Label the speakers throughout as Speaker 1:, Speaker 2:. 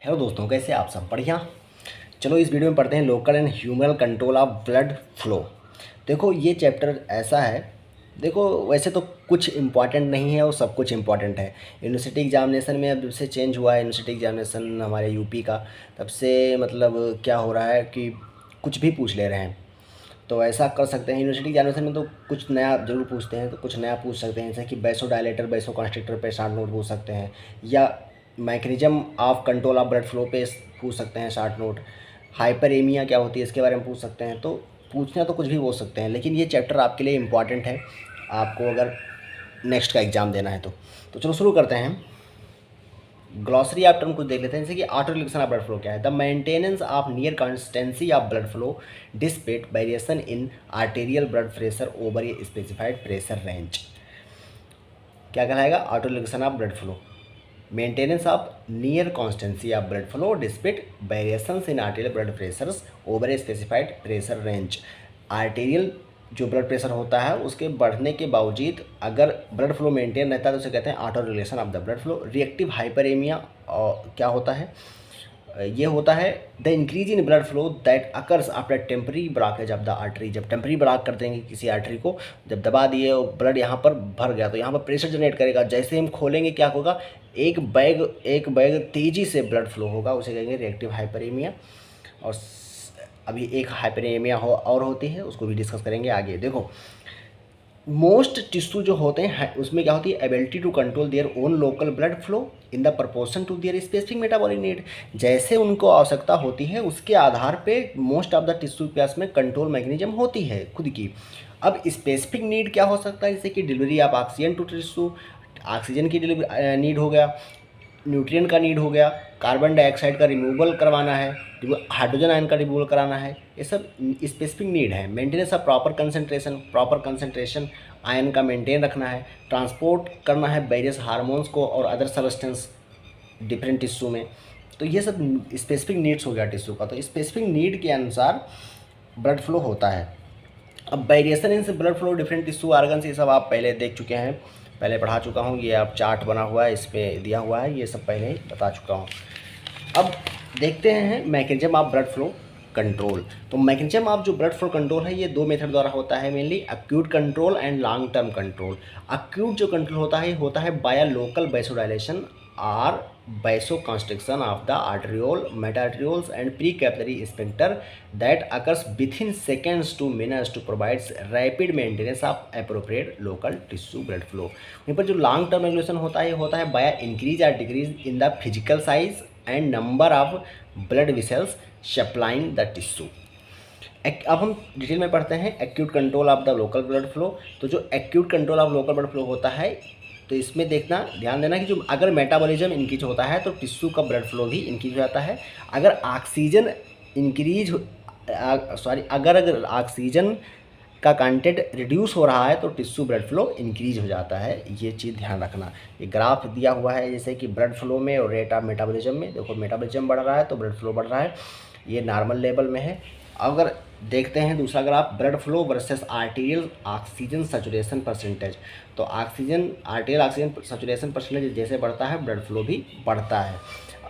Speaker 1: Hello दोस्तों, कैसे आप सब? बढ़िया। चलो इस वीडियो में पढ़ते हैं local and humoral control of blood flow. देखो ये चैप्टर ऐसा है। देखो वैसे तो कुछ इम्पॉर्टेंट नहीं है और सब कुछ इम्पॉर्टेंट है। यूनिवर्सिटी एग्जामिनेशन में अब जब से चेंज हुआ है यूनिवर्सिटी एग्जामिनेशन हमारे यूपी का, तब से मतलब क्या हो रहा है कि कुछ भी पूछ ले रहे हैं। तो ऐसा कर सकते हैं, यूनिवर्सिटी एग्जामिनेशन में तो कुछ नया ज़रूर पूछते हैं, तो कुछ नया पूछ सकते हैं जैसे कि बेसो डायलेटर बेसो कॉन्स्ट्रिक्टर पे शार्ट नोट पूछ सकते हैं, या mechanism of control of blood flow पे पूछ सकते हैं शार्ट नोट। हाइपरेमिया क्या होती है इसके बारे में पूछ सकते हैं। तो पूछना तो कुछ भी बोल सकते हैं, लेकिन ये चैप्टर आपके लिए इम्पॉर्टेंट है, आपको अगर नेक्स्ट का एग्ज़ाम देना है तो चलो शुरू करते हैं। ग्लॉसरी आप टर्म कुछ देख लेते हैं, जैसे कि autoregulation of blood flow क्या है। The maintenance of near consistency of blood flow despite variation in arterial blood pressure over a specified pressure range. क्या कहलाएगा? Autoregulation of blood flow, maintenance of near constancy of blood flow despite variations in arterial blood pressures over a specified pressure range. Arterial जो blood pressure होता है उसके बढ़ने के बावजूद अगर ब्लड फ्लो मेंटेन रहता है तो उसे कहते हैं autoregulation of the blood flow. Reactive hyperaemia क्या होता है? ये होता है the increase in blood flow that occurs after temporary blockage of the artery. जब टेम्परी ब्लॉक कर देंगे किसी आर्टरी को, जब दबा दिए और ब्लड यहाँ पर भर गया तो यहाँ पर प्रेशर जनरेट करेगा। जैसे हम खोलेंगे क्या होगा? एक बैग तेज़ी से ब्लड फ्लो होगा, उसे कहेंगे रिएक्टिव हाइपरेमिया। और अभी एक हाइपरेमिया और होती है, उसको भी डिस्कस करेंगे आगे। देखो मोस्ट टिश्यू जो होते हैं उसमें क्या होती है? Ability to control their own local blood flow in the proportion to their specific metabolic need. जैसे उनको आवश्यकता होती है उसके आधार पे मोस्ट ऑफ द टिश्यू प्यास में कंट्रोल मैकेनिज्म होती है खुद की। अब स्पेसिफिक नीड क्या हो सकता है? जैसे कि delivery of oxygen to tissue, oxygen की डिलीवरी नीड हो गया, न्यूट्रिएंट का नीड हो गया, कार्बन डाइऑक्साइड का रिमूवल करवाना है, हाइड्रोजन आयन का रिमूवल कराना है, ये सब स्पेसिफिक नीड है। Maintenance of proper concentration ion का मेंटेन रखना है, ट्रांसपोर्ट करना है वेरियस हार्मोन्स को और अदर सब्सटेंस डिफरेंट टिश्यू में। तो ये सब स्पेसिफिक नीड्स हो गया टिश्यू का। तो स्पेसिफिक नीड के अनुसार ब्लड फ्लो होता है। अब variation in blood flow different tissue organs, ये सब आप पहले देख चुके हैं, पहले पढ़ा चुका हूँ। ये आप चार्ट बना हुआ है, इस पर दिया हुआ है, ये सब पहले ही बता चुका हूँ। अब देखते हैं mechanism of blood flow control. तो मैकेनिज्म ऑफ जो ब्लड फ्लो कंट्रोल है ये दो मेथड द्वारा होता है mainly, acute control and long term control. Acute जो कंट्रोल होता है बाय लोकल वैसोडाइलेशन और vasoconstriction of the arteriole, metarterioles and precapillary sphincter that occurs within seconds to minutes to provides rapid maintenance of appropriate local tissue blood flow. वहीं पर जो long term regulation होता है by increase और decrease in the physical size and number of blood vessels supplying the tissue. अब हम detail में पढ़ते हैं acute control of the local blood flow. तो जो acute control of local blood flow होता है, तो इसमें ध्यान देना कि जो अगर मेटाबॉलिज्म इंक्रीज होता है तो टिश्यू का ब्लड फ्लो भी इंक्रीज हो जाता है। अगर ऑक्सीजन अगर ऑक्सीजन का कंटेंट रिड्यूस हो रहा है तो टिश्यू ब्लड फ्लो इंक्रीज हो जाता है। ये चीज़ ध्यान रखना। ये ग्राफ दिया हुआ है जैसे कि ब्लड फ्लो में और रेट ऑफ मेटाबॉलिज्म में। देखो मेटाबॉलिज्म बढ़ रहा है तो ब्लड फ्लो बढ़ रहा है, ये नॉर्मल लेवल में है। अगर देखते हैं दूसरा graph, blood flow versus arterial oxygen saturation percentage. तो आर्टेरियल ऑक्सीजन सैचुरेशन परसेंटेज जैसे बढ़ता है ब्लड फ्लो भी बढ़ता है।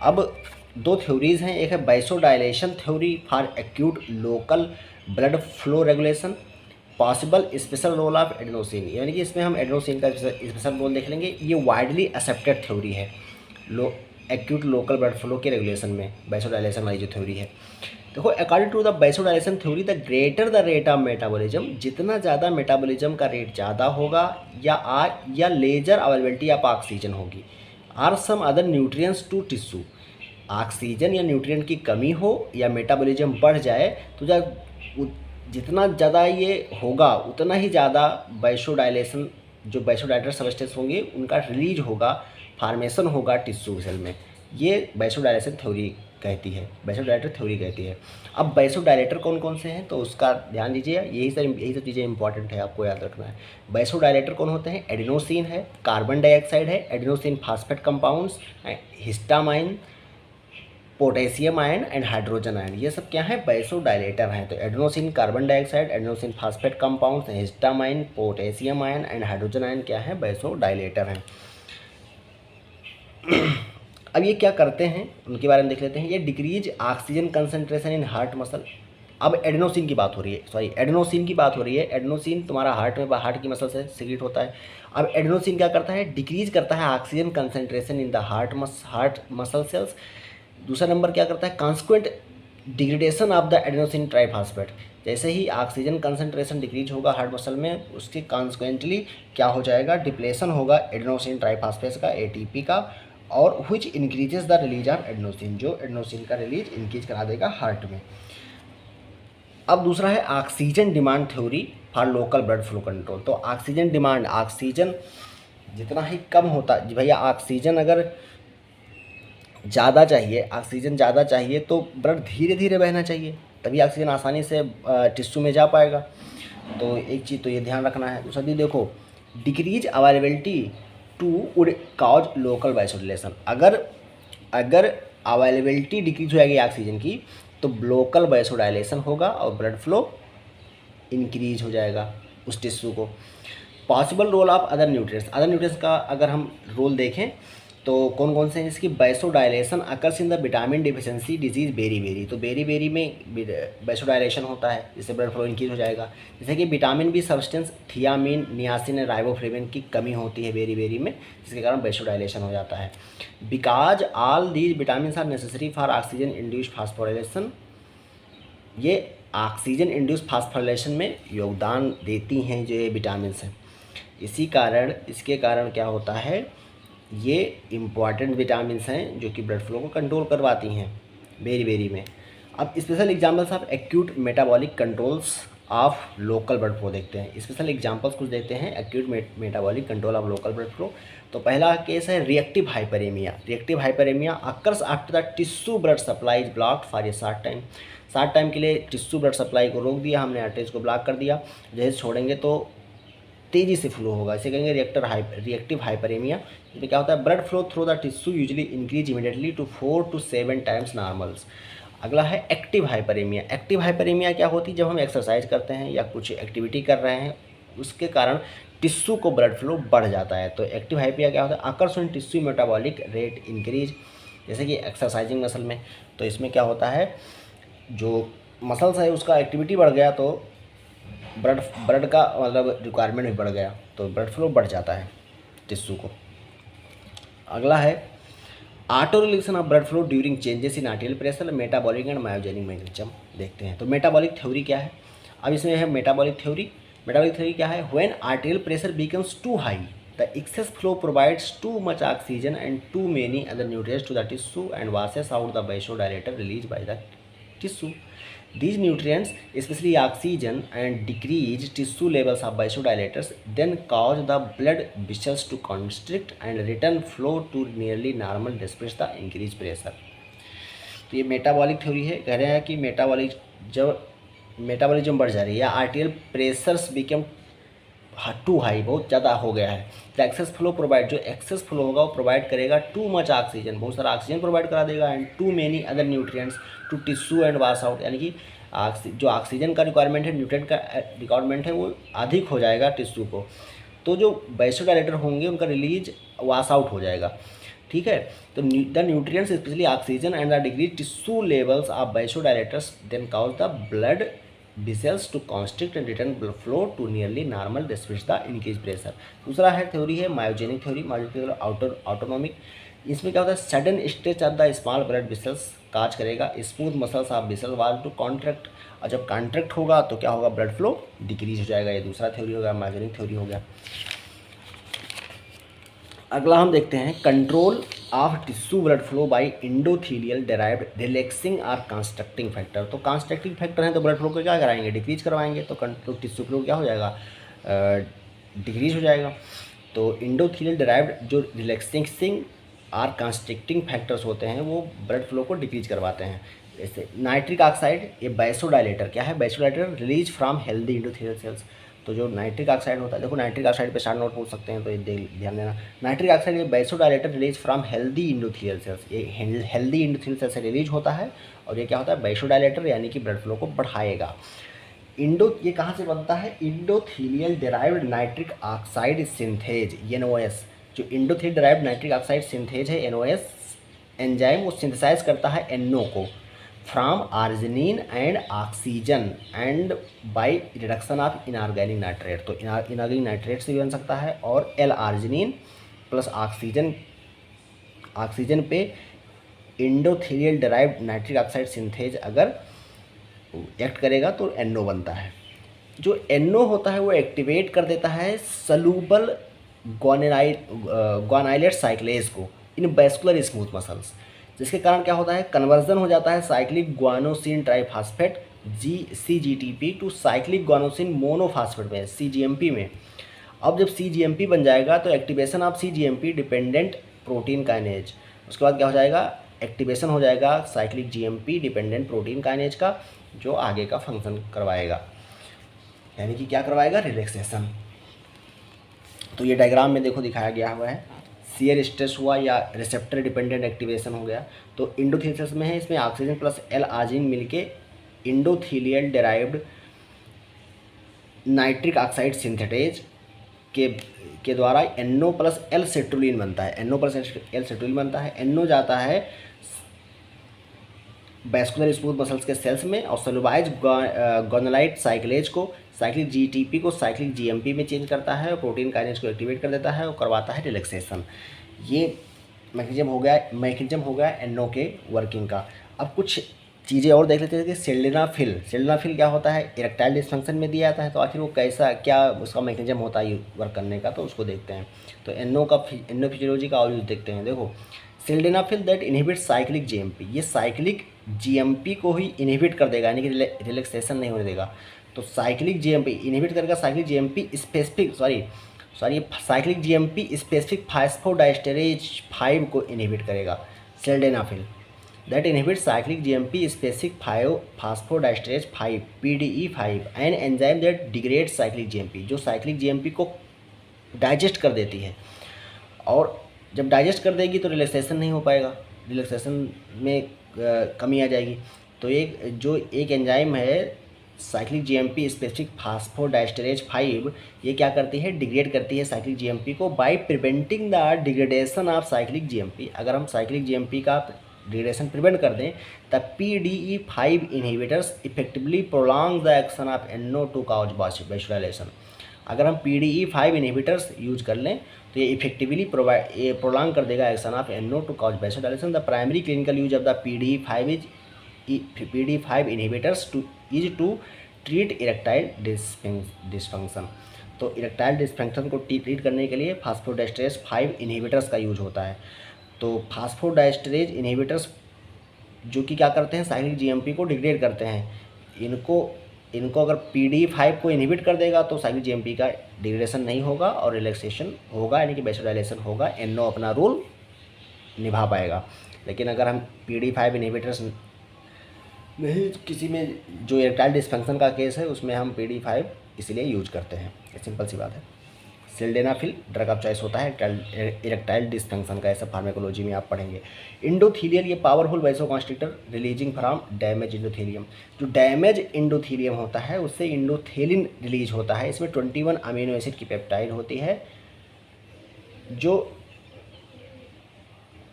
Speaker 1: अब दो थ्योरीज हैं, एक है vasodilation theory for acute local blood flow regulation, possible special role of adenosine, यानी कि इसमें हम एडेनोसिन का स्पेशल रोल देख लेंगे। ये वाइडली एक्सेप्टेड थ्योरी है एक्यूट लोकल ब्लड फ्लो के रेगुलेशन में, वैसोडाइलेशन वाली जो थ्योरी है। देखो according to the vasodilation theory the greater the rate of metabolism, जितना ज़्यादा मेटाबॉलिज्म का रेट ज़्यादा होगा या लेजर अवेलेबिलिटी ऑफ ऑक्सीजन होगी और some other nutrients to tissue, oxygen या न्यूट्रिएंट की कमी हो या मेटाबॉलिज्म बढ़ जाए तो जितना ज़्यादा ये होगा उतना ही ज़्यादा वैसोडाइलेशन, जो वैसोडाइलेटर सबस्टेंस होंगे उनका रिलीज होगा, फॉर्मेशन होगा टिश्यू सेल में। ये वैसोडाइलेशन थ्योरी कहती है, वैसोडाइलेटर थ्योरी कहती है। अब वैसोडाइलेटर कौन कौन से हैं तो उसका ध्यान दीजिए, यही सब चीज़ें इंपॉर्टेंट है, आपको याद रखना है। वैसोडाइलेटर कौन होते हैं? एडेनोसिन है, कार्बन डाइऑक्साइड है, adenosine phosphate compounds, histamine, potassium ion and hydrogen ion, ये सब क्या है? वैसोडाइलेटर हैं। तो adenosine, carbon dioxide, adenosine phosphate compounds, histamine, potassium ion and hydrogen ion क्या है? वैसोडाइलेटर हैं। अब ये क्या करते हैं उनके बारे में देख लेते हैं। ये decrease oxygen concentration in heart muscle. अब एडेनोसिन की बात हो रही है, सॉरी एडेनोसिन की बात हो रही है। एडेनोसिन तुम्हारा हार्ट में, हार्ट की मसल से सिक्रीट होता है। अब एडेनोसिन क्या करता है, डिक्रीज करता है oxygen concentration in the heart muscle cells. दूसरा नंबर क्या करता है, consequent degradation of the adenosine triphosphate. जैसे ही ऑक्सीजन कंसंट्रेशन डिक्रीज होगा हार्ट मसल में, उसके कॉन्सिक्वेंटली क्या हो जाएगा, डिप्लेशन होगा एडेनोसिन ट्राइफॉस्फेट का, एटीपी का, और which increases the release of adenosine, जो एडेनोसिन का रिलीज इंक्रीज करा देगा हार्ट में। अब दूसरा है oxygen demand theory for local blood flow control. तो ऑक्सीजन डिमांड, ऑक्सीजन जितना ही कम होता जी भैया, ऑक्सीजन अगर ज़्यादा चाहिए, ऑक्सीजन ज़्यादा चाहिए तो ब्लड धीरे धीरे बहना चाहिए, तभी ऑक्सीजन आसानी से टिश्यू में जा पाएगा। तो एक चीज़ तो ये ध्यान रखना है। दूसरा चीज़ देखो, decrease availability to would cause local vasodilation. अगर अवेलेबिलिटी डिक्रीज हो जाएगी ऑक्सीजन की तो लोकल वाइसोडाइलेशन होगा और ब्लड फ्लो इंक्रीज हो जाएगा उस टिश्यू को। Possible role of other nutrients का अगर हम रोल देखें तो कौन कौन से हैं, इसकी vasodilation occurs in the vitamin deficiency disease beri. तो बेरी में वाइसोडाइलेशन होता है, जिससे ब्लड फ्लो इंक्रीज हो जाएगा। जैसे कि vitamin B substance thiamine, niacin, riboflavin की कमी होती है बेरी में, जिसके कारण वाइसोडाइलेशन हो जाता है। Because all these vitamin are necessary for oxygen induced phosphorylation, ये ऑक्सीजन इंड्यूस्ड फास्फोराइलेशन में योगदान देती हैं जो ये विटामिन हैं। इसके कारण क्या होता है, ये इम्पॉर्टेंट विटामिन हैं जो कि ब्लड फ्लो को कंट्रोल करवाती हैं बेरी में। अब special examples of acute metabolic controls of local blood flow देखते हैं। स्पेशल एग्जांपल्स कुछ देखते हैं acute metabolic control of local blood flow. तो पहला केस है reactive hyperaemia occurs after the tissue blood supply is blocked for a short time के लिए टिश्यू ब्लड सप्लाई को रोक दिया हमने, आर्टरीज को ब्लॉक कर दिया। जैसे छोड़ेंगे तो तेज़ी से फ्लो होगा, इसे कहेंगे रिएक्टिव हाइपरेमिया। इसमें क्या होता है, blood flow through the tissue usually increase immediately to 4 to 7 times normals. अगला है एक्टिव हाइपरेमिया क्या होती है, जब हम एक्सरसाइज करते हैं या कुछ एक्टिविटी कर रहे हैं उसके कारण टिश्यू को ब्लड फ्लो बढ़ जाता है। तो एक्टिव हाइपरेमिया क्या होता है, occurs when tissue metabolic rate increase, जैसे कि एक्सरसाइजिंग मसल में। तो इसमें क्या होता है, जो मसल्स है उसका एक्टिविटी बढ़ गया तो ब्लड का मतलब रिक्वायरमेंट भी बढ़ गया, तो ब्लड फ्लो बढ़ जाता है टिश्यू को। अगला है auto regulation of blood flow during changes in arterial pressure, metabolic and myogenic mechanism देखते हैं। तो मेटाबॉलिक थ्योरी क्या है, अब इसमें है मेटाबॉलिक थ्योरी क्या है, when arterial pressure becomes too high the excess flow provides too much oxygen and to many other nutrients to the tissue and washes out the vasodilator release by the tissue. These nutrients, especially oxygen, and decrease tissue levels of vasodilators, then cause the blood vessels to constrict and return flow to nearly normal despite the increased pressure। तो ये metabolic theory है, कह रहे हैं कि metabolism बढ़ जा रही है या arterial pressures become too high, बहुत ज़्यादा हो गया है। द एक्सेस फ्लो प्रोवाइड, जो एक्सेस फ्लो होगा वो प्रोवाइड करेगा टू मच ऑक्सीजन, बहुत सारा ऑक्सीजन प्रोवाइड करा देगा, and to many other nutrients to tissue and wash out, यानी कि जो ऑक्सीजन का रिक्वायरमेंट है, न्यूट्रिएंट का रिक्वायरमेंट है वो अधिक हो जाएगा टिश्यू को, तो जो वासोडाइलेटर होंगे उनका रिलीज वाश आउट हो जाएगा। ठीक है, तो the nutrients specially oxygen and the decrease tissue levels of vasodilators then cause the blood vessels to constrict and return blood flow to nearly normal despite the increased pressure। दूसरा है theory है myogenic theory, autonomic. इसमें क्या होता है, sudden stretch of the small blood vessels cause करेगा smooth muscles of vessel wall to contract, और जब कॉन्ट्रैक्ट होगा तो क्या होगा, ब्लड फ्लो डिक्रीज हो जाएगा। ये दूसरा थ्योरी हो गया, मायोजेनिक थ्योरी हो गया। अगला हम देखते हैं control of tissue blood flow bye endothelial derived relaxing और कंस्ट्रक्टिंग फैक्टर। तो कंस्ट्रक्टिंग फैक्टर हैं तो ब्लड फ्लो को क्या कराएंगे, डिक्रीज करवाएंगे, तो टिश्यू फ्लो क्या हो जाएगा, डिक्रीज हो जाएगा। तो इंडोथीलियल डेराइव्ड जो रिलैक्सिंग और कंस्ट्रक्टिंग फैक्टर्स होते हैं वो ब्लड फ्लो को डिक्रीज करवाते हैं। जैसे नाइट्रिक ऑक्साइड, ये वासोडाइलेटर क्या है, vasodilator release from healthy endothelial cells. तो जो नाइट्रिक ऑक्साइड होता है, देखो नाइट्रिक ऑक्साइड पे शार्ट नोट पूछ सकते हैं तो ये ध्यान देना। नाइट्रिक ऑक्साइड ये vasodilator release from healthy endothelial cells, ये हेल्दी इंडोथीलियल सेल्स से रिलीज होता है और ये क्या होता है, वासोडाइलेटर, यानी कि ब्लड फ्लो को बढ़ाएगा। ये कहाँ से बनता है, endothelial derived nitric oxide synthase, NOS। जो endothelial derived nitric oxide synthase है NOS, एंजाइम वो सिंथेसाइज करता है NO को from arginine and oxygen and by reduction of inorganic nitrate. तो इनऑर्गेनिक नाइट्रेट से भी बन सकता है और L आर्जिनिन प्लस ऑक्सीजन पे endothelial derived nitric oxide synthase अगर एक्ट करेगा तो NO बनता है। जो NO होता है वो एक्टिवेट कर देता है सलूबल ग्वानाइलेट साइक्लेज को इन वैस्कुलर स्मूथ मसल्स, जिसके कारण क्या होता है कन्वर्जन हो जाता है cyclic guanosine triphosphate CGTP to cyclic guanosine monophosphate में CGMP में। अब जब CGMP बन जाएगा तो activation of CGMP dependent protein kinase, उसके बाद क्या हो जाएगा एक्टिवेशन हो जाएगा cyclic GMP dependent protein kinase का, जो आगे का फंक्शन करवाएगा, यानी कि क्या करवाएगा रिलैक्सेशन। तो ये डायग्राम में देखो दिखाया गया हुआ है, शियर स्ट्रेस हुआ या रिसेप्टर डिपेंडेंट एक्टिवेशन हो गया। तो इंडोथीलियस में है, इसमें ऑक्सीजन प्लस L आर्जिनिन मिलके endothelial derived nitric oxide synthetase के द्वारा NO प्लस L सेट्रुलिन बनता है। NO प्लस L सेट्रुलिन बनता है। NO जाता है वैस्कुलर स्मूथ मसल्स के सेल्स में और सेलुलाइज गोनालाइट साइक्लेज को साइक्लिक GTP को साइक्लिक GMP में चेंज करता है और प्रोटीन काइनेज को एक्टिवेट कर देता है और करवाता है रिलैक्सेशन। ये मैकेनिज्म हो गया NO के वर्किंग का। अब कुछ चीज़ें और देख लेते हैं कि सिल्डेनाफिल क्या होता है, इरेक्टाइल डिसफंक्शन में दिया जाता है, तो आखिर वो कैसा क्या उसका मैकेनिज्म होता है वर्क करने का, तो उसको देखते हैं। तो NO फिजियोलॉजी का और यूज देखते हैं। देखो sildenafil that inhibit cyclic GMP, ये साइक्लिक GMP को ही इनहिबिट कर देगा, यानी कि रिलैक्सेशन नहीं होने देगा। तो साइक्लिक GMP इनहिबिट करेगा साइक्लिक स्पेसिफिक फास्फोडाइस्टेरेज 5 को इनहिबिट करेगा sildenafil that inhibit cyclic GMP specific phosphodiesterase 5 PDE5 an enzyme that degrade cyclic GMP, जो साइक्लिक GMP को डाइजेस्ट कर देती है, और जब डाइजेस्ट कर देगी तो रिलैक्सेशन नहीं हो पाएगा, रिलैक्सेशन में कमी आ जाएगी। तो एक एंजाइम है साइक्लिक GMP स्पेसिफिक फास्फोडाइस्टेरेज 5, ये क्या करती है डिग्रेड करती है साइक्लिक GMP को by preventing the degradation of cyclic GMP। अगर हम साइक्लिक GMP का डिग्रेडेशन प्रिवेंट कर दें तब PDE5 inhibitors effectively prolong the action of NO to cause vascularisation. अगर हम PDE5 इनहिबिटर्स यूज कर लें तो ये इफेक्टिवली प्रोलॉन्ग कर देगा action of NO to cause vascularisation. The primary clinical use of the PDE5 inhibitors is to treat erectile dysfunction. तो erectile dysfunction को ट्रीट करने के लिए फास्फोडाइस्टेरेज 5 इनहिबिटर्स का यूज होता है। तो फास्फोडाइस्टेरेज इनहिबिटर्स जो कि क्या करते हैं साइक्लिक GMP को डिग्रेड करते हैं, इनको अगर PDE5 को इनहिबिट कर देगा तो साइक्लिक GMP का डिग्रेडेशन नहीं होगा और रिलैक्सेशन होगा, यानी कि वास्कुलराइजेशन होगा, NO अपना रोल निभा पाएगा। लेकिन अगर हम PDE5 इनहिबिटर्स नहीं, किसी में जो इरेक्टाइल डिसफंक्शन का केस है उसमें हम PDE5 इसलिए यूज करते हैं, ये सिंपल सी बात है। सिल्डेनाफिल ड्रग ऑफ चॉइस होता है इरेक्टाइल डिसफंक्शन का, ऐसा फार्मेकोलॉजी में आप पढ़ेंगे। इंडोथीलियल ये powerful vasoconstrictor releasing from damage endothelium. जो डैमेज इंडोथीलियम होता है उससे इंडोथेलिन रिलीज होता है। इसमें 21 अमीनो एसिड की पेप्टाइड होती है जो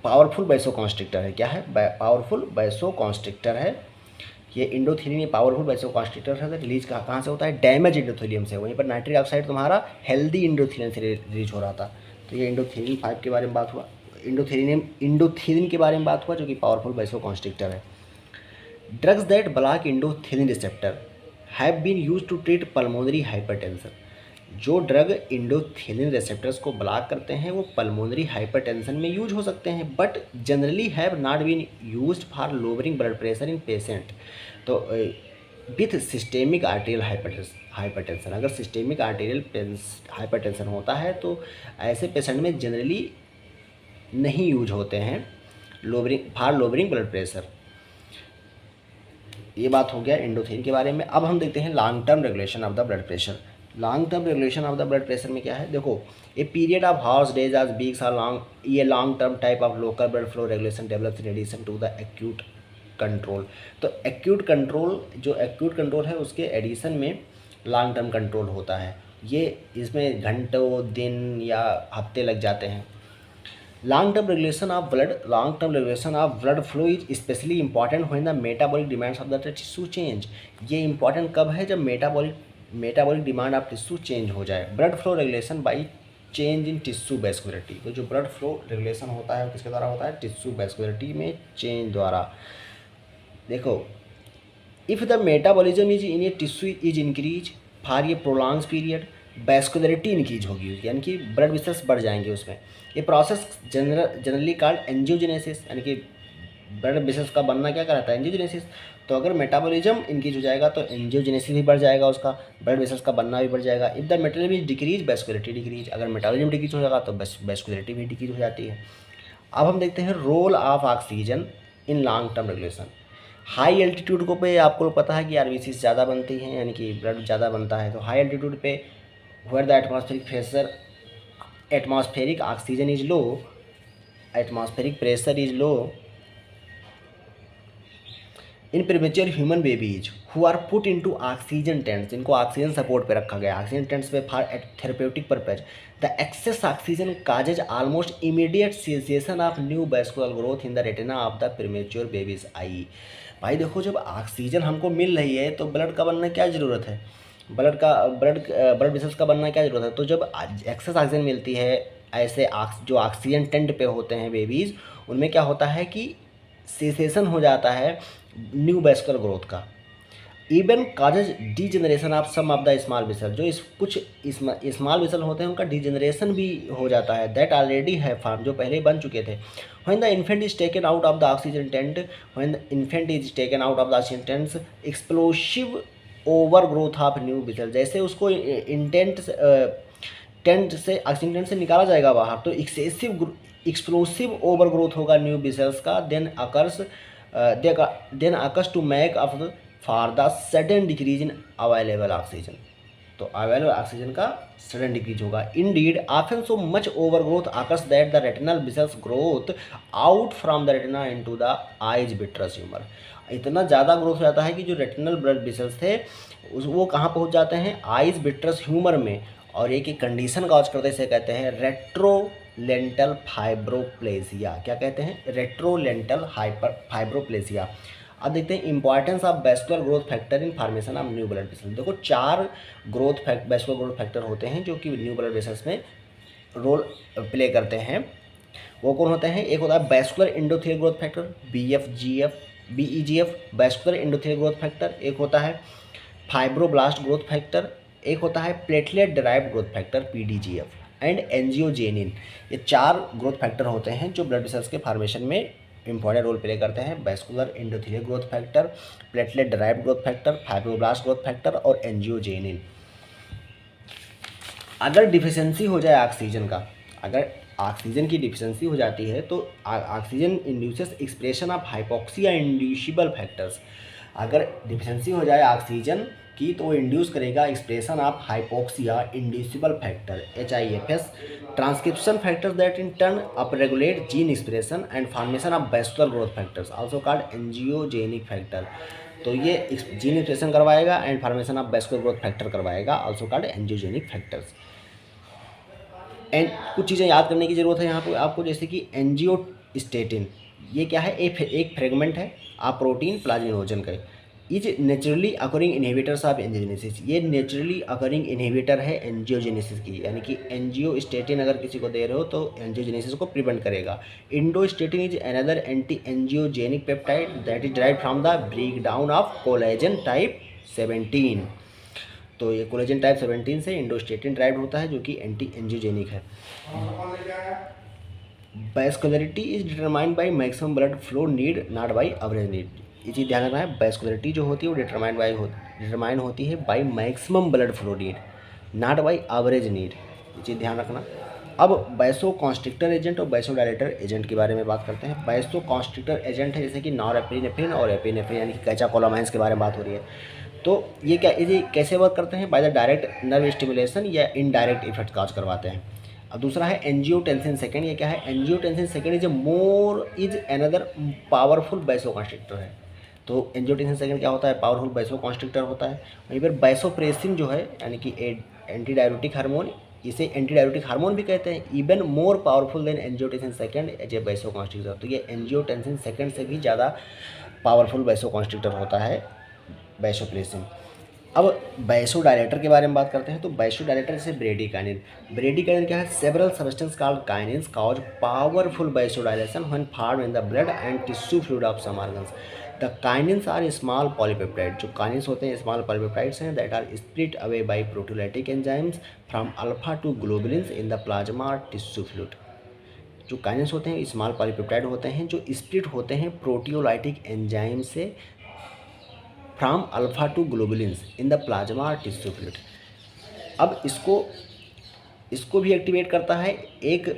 Speaker 1: पावरफुल वैसोकॉन्स्ट्रिक्टर है। क्या है? पावरफुल वैसोकॉन्स्ट्रिक्टर है ये इंडोथीलियन। ये पावरफुल वैसोकॉन्स्ट्रिक्टर है, रिलीज कहाँ से होता है? डैमेज इंडोथीलियम से। वहीं पर नाइट्रिक ऑक्साइड तुम्हारा हेल्दी इंडोथीलियन से रिलीज हो रहा था। तो ये इंडोथीलियन 5 के बारे में बात हुआ। इंडोथीलियन के बारे में बात हुआ जो कि पावरफुल वैसोकॉन्स्ट्रिक्टर है। Drugs that block endothelin receptor have been use to treat pulmonary hypertension. जो ड्रग इंडोथेलिन रिसेप्टर्स को ब्लॉक करते हैं वो पल्मोनरी हाइपरटेंशन में यूज हो सकते हैं, but generally have not been used for lowering blood pressure in patient. तो विथ सिस्टेमिक आर्टेरियल हाइपरटेंशन, अगर सिस्टेमिक आर्टेरियल हाइपरटेंशन होता है तो ऐसे पेशेंट में जनरली नहीं यूज होते हैं लोअरिंग ब्लड प्रेशर। ये बात हो गया इंडोथेलिन के बारे में। अब हम देखते हैं long term regulation of the blood pressure. Long term regulation of the blood pressure में क्या है? देखो, a period of hours, days or weeks are long, ये long term type of local blood flow regulation develops in addition to the acute control. तो acute control है उसके addition में long term control होता है। ये इसमें घंटों दिन या हफ्ते लग जाते हैं। long term regulation of blood flow is especially important when the metabolic demands of the tissue change। ये important कब है? जब metabolic demand of tissue change हो जाए। blood flow regulation by change in tissue vascularity. तो जो blood flow regulation होता है किसके द्वारा होता है? टिश्यू वैस्कुलरिटी में चेंज द्वारा। देखो, if the metabolism is in a tissue is increase for a prolong period, vascularity increase होगी, यानी कि ब्लड वेसल्स बढ़ जाएंगे उसमें। ये प्रोसेस जनरली कॉल्ड एंजियोजेनेसिस, यानी कि ब्लड वेसल्स का बनना क्या कहलाता है? एंजियोजेनेसिस। तो अगर मेटाबॉलिज्म इंक्रीज हो जाएगा तो एंजियोजेनेसिस भी बढ़ जाएगा, उसका ब्लड वेसल्स का बनना भी बढ़ जाएगा। If the metabolism is decrease, vascularity decrease. अगर मेटाबॉलिज्म डिक्रीज हो जाएगा तो वैस्कुलरिटी भी डिक्रीज हो जाती है। अब हम देखते हैं role of oxygen in long term regulation. High altitude को पे आपको पता है कि आरबीसी ज़्यादा बनती हैं, यानी कि ब्लड ज़्यादा बनता है। तो हाई एल्टीट्यूड पे where the atmospheric pressure, atmospheric oxygen is low, atmospheric pressure is low in premature human babies who are put into oxygen tents, इनको ऑक्सीजन सपोर्ट पे रखा गया, ऑक्सीजन टेंट्स पे for therapeutic purpose. The excess oxygen causes almost immediate cessation of new vascular growth in the retina of the premature babies eye. भाई देखो, जब oxygen हमको मिल रही है तो ब्लड का बनना क्या ज़रूरत है? ब्लड वेसल्स का बनना क्या ज़रूरत है? तो जब एक्सेस ऑक्सीजन मिलती है, ऐसे जो ऑक्सीजन टेंट पे होते हैं बेबीज़, उनमें क्या होता है कि सेसेशन हो जाता है न्यू वैस्कुलर ग्रोथ का। Even causes degeneration of some of the small vessel, जो कुछ स्मॉल वेसल होते हैं उनका डीजनरेशन भी हो जाता है, दैट ऑलरेडी है फॉर्म, जो पहले बन चुके थे। When the infant is taken out of the oxygen tent, when the infant is taken out of the oxygen tents, explosive over growth of new vessel, जैसे उसको टेंट से ऑक्सीजन टेंट से निकाला जाएगा बाहर, तो एक्सप्लोसिव ओवर ग्रोथ होगा new vessels का। Then occurs to make up for the sudden decrease in available oxygen, तो अवेलेबल ऑक्सीजन का सडन डिक्रीज होगा। Indeed often so much over growth occurs that the retinal vessels growth out from the retina into the eyes vitreous humour. इतना ज़्यादा growth हो जाता है कि जो रेटिनल ब्लड वेसल्स थे वो कहाँ पहुँच जाते हैं? आइज विट्रस ह्यूमर में। और एक कंडीशन कॉज करते इसे कहते हैं रेट्रोलेंटल फाइब्रोप्लेसिया। क्या कहते हैं? रेट्रोलेंटल फाइब्रोप्लेसिया। अब देखते हैं importance of vascular growth factor in formation of new blood vessels. देखो, 4 वैस्कुलर ग्रोथ फैक्टर होते हैं जो कि न्यू ब्लड वेसल्स में रोल प्ले करते हैं। वो कौन होते हैं? एक होता है vascular endothelial growth factor BEGF, vascular endothelial growth factor. एक होता है फाइब्रोब्लास्ट ग्रोथ फैक्टर। एक होता है platelet derived growth factor PDGF and angiogenin. ये 4 ग्रोथ फैक्टर होते हैं जो ब्लड वेसल्स के फॉर्मेशन में इंपॉर्टेंट रोल प्ले करते हैं। Vascular endothelial growth factor, platelet derived growth factor, fibroblast growth factor और एंजियोजेनिन। अगर डिफिशियंसी हो जाए ऑक्सीजन का, अगर ऑक्सीजन की डिफिशियंसी हो जाती है तो oxygen induces expression of hypoxia inducible factors. अगर डिफिशियंसी हो जाए ऑक्सीजन की तो वो इंड्यूस करेगा expression of hypoxia inducible factor HIFS, transcription factors that in turn up regulate gene expression and formation of vascular growth factors also called angiogenic factor. तो ये gene expression करवाएगा and formation of vascular growth factor करवाएगा, also called angiogenic factors. And कुछ चीज़ें याद करने की ज़रूरत है यहाँ पे आपको, जैसे कि एंजियोस्टेटिन, ये क्या है? एक फ्रेगमेंट है आप प्रोटीन प्लाज्मिनोजन का। Is naturally occurring inhibitors of angiogenesis, ये नेचुरली अकरिंग इनहिबिटर है एंजियोजेनेसिस की, यानी कि एंजियोस्टेटिन अगर किसी को दे रहे हो तो एंजियोजेनेसिस को प्रिवेंट करेगा। Endostatin is another anti angiogenic peptide that is derived from the break down of collagen type 17। तो ये कोलेजन टाइप 17 से इंडोस्टेटिन ड्राइव होता है जो कि एंटी एंजियोजेनिक है। Vascularity is determined by maximum blood flow need, not by average need. ये चीज़ ध्यान रखना है, वैस्कुलरिटी जो होती है वो डिटरमाइन होती है by maximum blood flow need, not by average need. ये चीज़ ध्यान रखना। अब वैसो कॉन्स्ट्रिक्टर एजेंट और वैसो डायलेटर एजेंट के बारे में बात करते हैं। वैसो कॉन्स्ट्रिक्टर एजेंट है जैसे कि नॉरएपिनेफ्रिन और एपिनेफ्रिन, यानी कि कैचाकोलामाइंस के बारे में बात हो रही है। तो ये कैसे वर्क करते हैं? By the direct nerve stimulation या इनडायरेक्ट इफेक्ट काज करवाते हैं। अब दूसरा है एंजियोटेंसिन सेकेंड। ये क्या है? Angiotensin second is another powerful vasoconstrictor है। तो एंजियोटेंसिन सेकेंड क्या होता है? पावरफुल वैसोकॉन्स्ट्रिक्टर होता है। वहीं पर वैसोप्रेसिन जो है, यानी कि एंटी डायबिटिक हार्मोन इसे एंटी डायबिटिक हार्मोन भी कहते हैं, even more powerful than angiotensin second as a vasoconstrictor. तो ये एंजियोटेंसिन सेकेंड से भी ज़्यादा पावरफुल वैसोकॉन्स्ट्रिक्टर होता है वैसोप्रेसिन। अब वैसोडायलेटर के बारे में बात करते हैं। तो वैसोडायलेटर जैसे ब्रेडिकाइनिन, ब्रेडिकाइनिन क्या है, several substance called kinins cause powerful vasodilation when formed in the blood and tissue fluid of some organs. The kinins are small polypeptide, जो काइनिन्स होते हैं स्मॉल पॉलीपेप्टाइड्स हैं that are split away by proteolytic enzymes from alpha two globulins in the plasma tissue fluid. जो kinins होते हैं small polypeptide होते हैं जो स्प्लिट होते हैं प्रोटीओलाइटिक एंजाइम से from alpha two globulins in the plasma tissue fluid. अब इसको भी एक्टिवेट करता है एक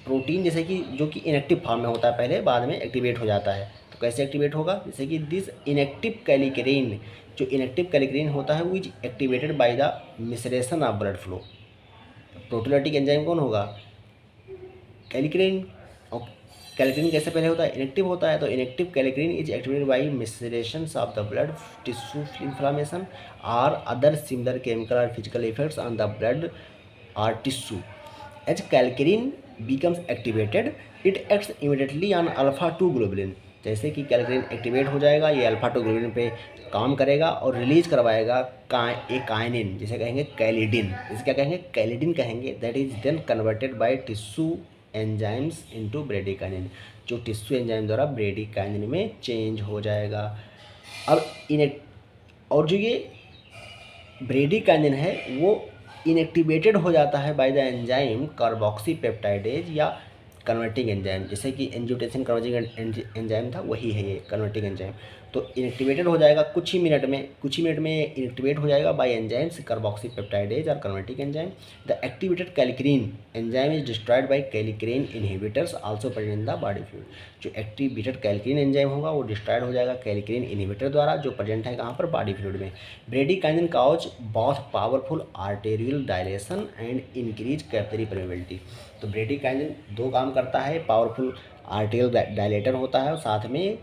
Speaker 1: प्रोटीन, जैसे कि जो कि इनएक्टिव फॉर्म में होता है पहले, बाद में एक्टिवेट हो जाता है। तो कैसे एक्टिवेट होगा, जैसे कि दिस इनएक्टिव कैलिक्रेन, जो इनएक्टिव कैलिक्रेन होता है वो is activated by the maceration of blood flow. Proteolytic enzyme कौन होगा, कैलिक्रेन। और कैलिक्रेन कैसे पहले होता है, इनएक्टिव होता है। तो inactive kallikrein is activated by maceration of the blood tissue inflammation और अदर सिमिलर केमिकल और physical effects on the blood और tissue. As kallikrein becomes activated it acts immediately on alpha 2 globulin। जैसे कि कैलिक्रेन activate हो जाएगा, ये alpha 2 globulin पे काम करेगा और रिलीज करवाएगा एक काइनिन, जिसे कहेंगे कैलिडिन। इसे क्या कहेंगे, कैलिडिन कहेंगे। That is then converted by tissue enzymes into bradykinin, जो टिश्यू एंजाइम द्वारा ब्रेडिकाइनिन में चेंज हो जाएगा। अब और जो ये ब्रेडिकाइनिन है वो इनएक्टिवेटेड हो जाता है बाय द एंजाइम कार्बोक्सीपेप्टाइडेज या कन्वर्टिंग एंजाइम, जैसे कि एंजियोटेंसिन कन्वर्टिंग एंजाइम था, वही है ये कन्वर्टिंग एंजाइम। तो इनएक्टिवेटेड हो जाएगा कुछ ही मिनट में इनएक्टिवेट हो जाएगा बाय एंजाइम्स कार्बोक्सीपेप्टाइडेज और converting enzyme. The activated kallikrein enzyme is destroyed by kallikrein inhibitors also present in the body fluid. जो एक्टिवेटेड कैलिक्रेन एंजाइम होगा वो डिस्ट्रॉयड हो जाएगा कैलिक्रेन इनहिबिटर द्वारा, जो प्रेजेंट है कहाँ पर, बॉडी फ्लूइड में। ब्रेडिकाइनिन कॉज बहुत powerful arterial dilation and increase capillary permeability. तो ब्रेडिकाइनिन दो काम करता है, पावरफुल आर्टेरियल डायलेटर होता है और साथ में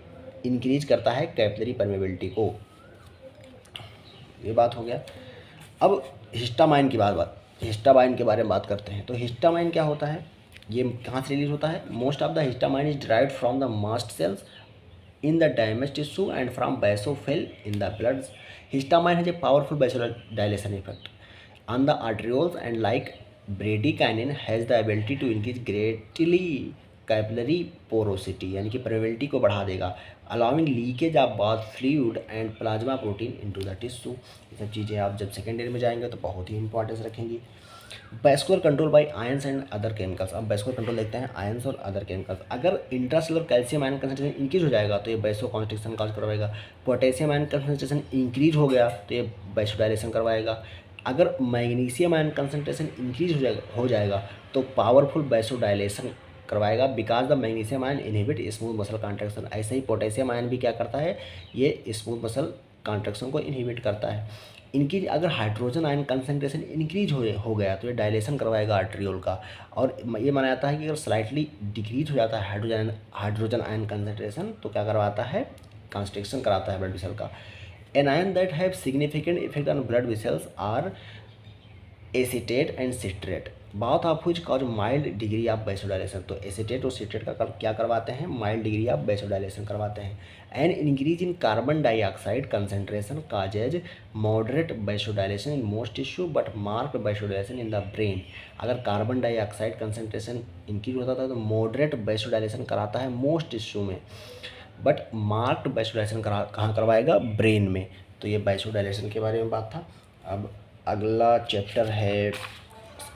Speaker 1: इंक्रीज करता है कैपिलरी परमेबिलिटी को। ये बात हो गया। अब हिस्टामाइन हिस्टामाइन के बारे में बात करते हैं। तो हिस्टामाइन क्या होता है, ये कहाँ से रिलीज होता है, most of the histamine is derived from the mast cells in the damage tissue and from basophil in the blood. Histamine has a powerful vasodilation effect on the arterioles and like bradykinin has the ability to increase greatly capillary porosity, यानी कि permeability को बढ़ा देगा, allowing leakage of bath fluid and plasma protein into the tissue. ये सब चीज़ें आप जब सेकेंड ईयर में जाएंगे तो बहुत ही इंपॉर्टेंस रखेंगी। Vascular control by ions and other chemicals. अब वैस्कुलर कंट्रोल देखते हैं आयंस और अदर केमिकल्स। अगर intracellular calcium ion concentration increase हो जाएगा तो ये वैसोकॉन्स्ट्रिक्शन कॉज करवाएगा। पोटेशियम आयन कंसंट्रेशन इंक्रीज हो गया तो ये वैसोडाइलेशन करवाएगा। अगर मैग्नीशियम आयन कंसंट्रेशन इंक्रीज हो जाएगा तो पावरफुल वैसोडाइलेशन करवाएगा, because the magnesium ion inhibit smooth muscle contraction. ऐसे ही पोटेशियम आयन भी क्या करता है, ये स्मूथ मसल कॉन्ट्रैक्शन को इनहिबिट करता है। इनकी अगर हाइड्रोजन आयन कंसंट्रेशन इंक्रीज हो गया तो ये डायलेशन करवाएगा आर्ट्रियोल का। और ये माना जाता है कि अगर स्लाइटली डिक्रीज हो जाता है हाइड्रोजन आयन कंसंट्रेशन तो क्या करवाता है, कंस्ट्रिक्शन कराता है ब्लड वेसल का। An ion that have significant effect on blood vessels are acetate and citrate, both of which cause mild degree of vasodilation. तो एसीटेट और सिट्रेट का क्या करवाते हैं, माइल्ड डिग्री ऑफ वैसोडाइलेशन करवाते हैं। And increase in carbon dioxide concentration causes moderate vasodilation in most tissue but marked vasodilation in the brain. अगर carbon dioxide concentration increase होता था तो मॉडरेट वैसोडाइलेशन कराता है मोस्ट टिश्यू में, बट मार्क्ड वैसोडाइलेशन कहाँ करवाएगा, ब्रेन में। तो ये वैसोडाइलेशन के बारे में बात था। अब अगला चैप्टर है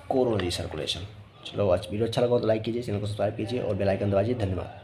Speaker 1: कोरोनरी सर्कुलेशन। चलो आज वीडियो अच्छा लगा तो लाइक कीजिए, चैनल को सब्सक्राइब कीजिए और बेल आइकन दबाइए। धन्यवाद।